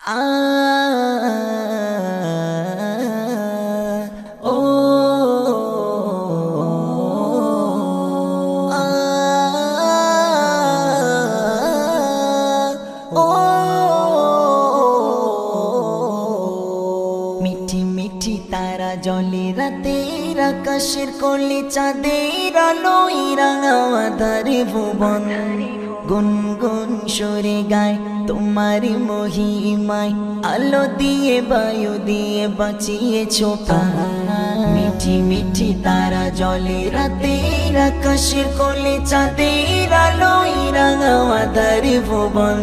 আ ও আ ও মিঠি মিঠি তারা জলে রাতের আকাশের কোলে চাঁদের আলোয় রাঙা আঁধারে ভুবন গুনগুন সুরে গায় তোমার মহিমায় আলো দিয়ে বায়ু দিয়ে বাঁচিয়েছো প্রাণ মিঠি মিঠি তারা জলে রাতের আকাশের কোলে চাঁদের আলোয় রাঙা আঁধারে ভুবন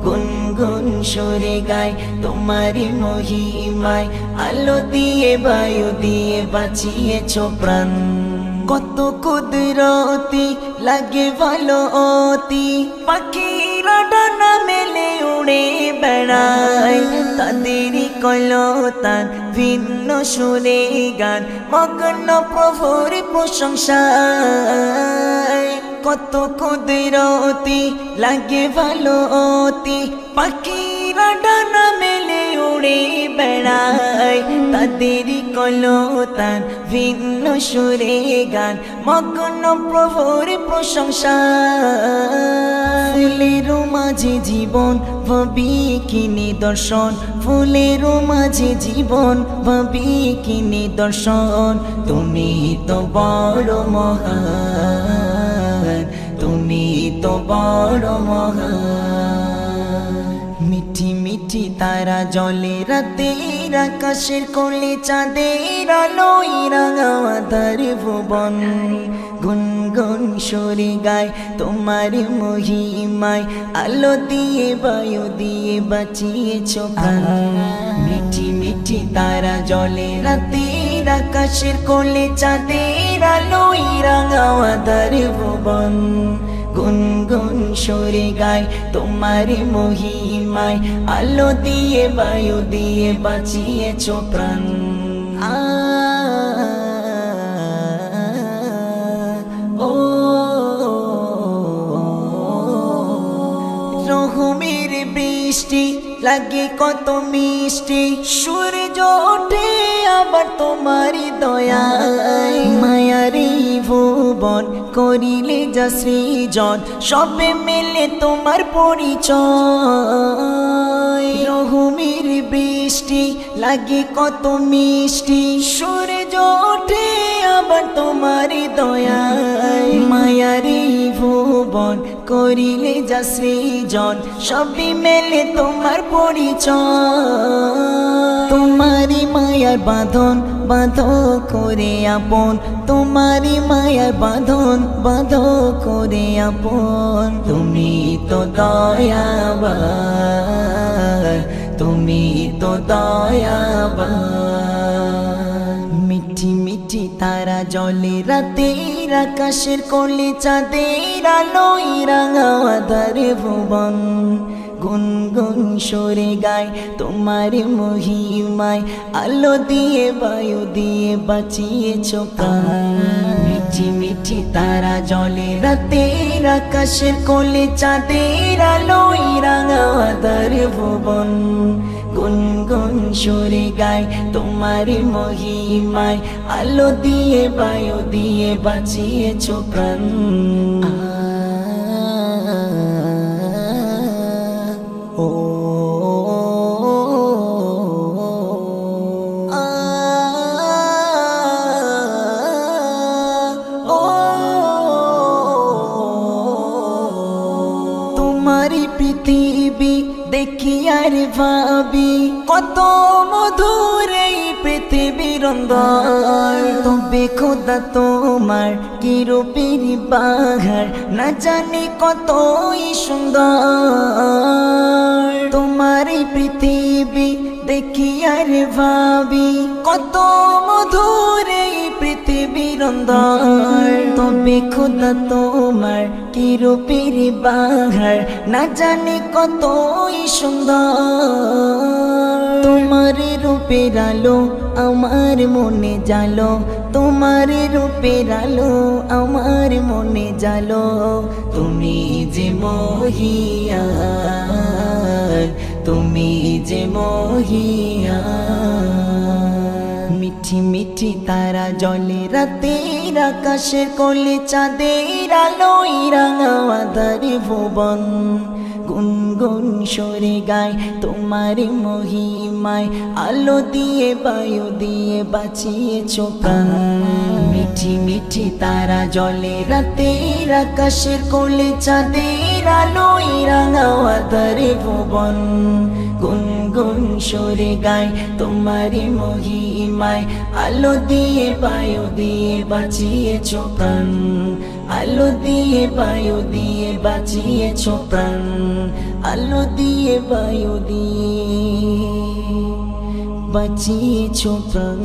গুনগুন সুরে গায় তোমার মহিমায় আলো দিয়ে বায়ু দিয়ে বাঁচিয়েছো প্রাণ কত কুদরতি লাগে ভালো অতি পাখিরা ডানা মেলে উড়ে বেড়ায় তাদেরই কলতান ভিন্ন সুরে গান মগ্ন প্রভুর প্রশংসায় কত কুদরতি লাগে ভালো অতি পাখিরা ডানা মেলে উড়ে বেড়ায় তাদেরই কলতান ভিন্ন সুরে গান মগ্ন প্রভুর প্রশংসা ফুলের মাঝে জীবন ভাবি কি নিদর্শন ফুলের মাঝে জীবন ভাবি কি নিদর্শন তুমি তো বড় মহান তুমি তো বড় মহান মিঠি মিঠি তারা জলে রাতের আকাশের কোলে চাঁদের আলোয় রাঙা আঁধারে ভুবন গুনগুন সুরে গায় তোমার মহিমায় আলো দিয়ে বায়ু দিয়ে বাঁচিয়েছো প্রাণ মিঠি মিঠি তারা জলে রাতের আকাশের কোলে চাঁদের আলোয় রাঙা আঁধারে ভুবন গুনগুন সুরে গায় তোমার মহিমায় আলো দিয়ে বায়ু দিয়ে বাঁচিয়েছো প্রাণ ও রহমের বৃষ্টি লাগে কত মিষ্টি সূর্য ওঠে আবার তোমারই দয়ায় মায়ারি ভুবন করিলে যা সৃজন সবে মেলে তোমার পরিচয় রহমের বৃষ্টি লাগে কত মিষ্টি সূর্য ওঠে আবার তোমারই দয়ায় মায়ারি ভুবন করিলে যা সৃজন সবই মেলে তোমার পরিচয় তোমারি মায়ার বাঁধন বাঁধ করে আপন তোমারি মায়ার বাঁধন বাঁধ করে আপন তুমি তো দয়াবান তুমি তো দয়াবান মিঠি মিঠি তারা জলে রাতের আকাশের কোলে চাঁদের আলোয় রাঙা আঁধারে ভুবন গুনগুন সুরে গায় তোমার মহিমায় আলো দিয়ে বায়ু দিয়ে বাঁচিয়েছো প্রাণ মিঠি মিঠি তারা জলে রাতের আকাশের কোলে চাঁদের আলোয় রাঙা আঁধারে ভুবন গুনগুন সুরে গায় তোমার মহিমায় আলো দিয়ে বায়ু দিয়ে বাঁচিয়েছো প্রাণ ও তোমারি পৃথিবী দেখি আর ভাবি কত মধুর এই পৃথিবীর অন্দর তবে খোদা তোমার কি রূপের বাহার না জানি কতই সুন্দর তোমার এই পৃথিবী দেখি আর ভাবি কত মধুর এই পৃথিবীর অন্দর তবে খোদা তোমার কি রূপের বাহার না জানি কতই সুন্দর তোমার রূপের আলো আমার মনে জালো তোমার রূপের আলো আমার মনে জালো তুমি যে মহিয়ান তুমি যে মহিয়ান। মিঠি মিঠি তারা জলে রাতের আকাশের কোলে চাঁদের আলোয় রাঙা আঁধারে ভুবন। গুনগুন সরে গায় তোমার মহিমায়, আলো দিয়ে বায়ু দিয়ে বাঁচিয়েছ প্রাণ। মিঠি মিঠি তারা জলে রাতের আকাশের কোলে চাঁদের আলোয় রাঙা আঁধারে ভুবন। গুনগুন সরে গায় তোমার মহিমায়, আলো দিয়ে বায়ু দিয়ে বাঁচিয়েছ প্রাণ। আলো দিয়ে বায়ু দিয়ে বাঁচিয়েছ প্রাণ। আলো দিয়ে বায়ু দিয়ে বাঁচিয়েছ প্রাণ।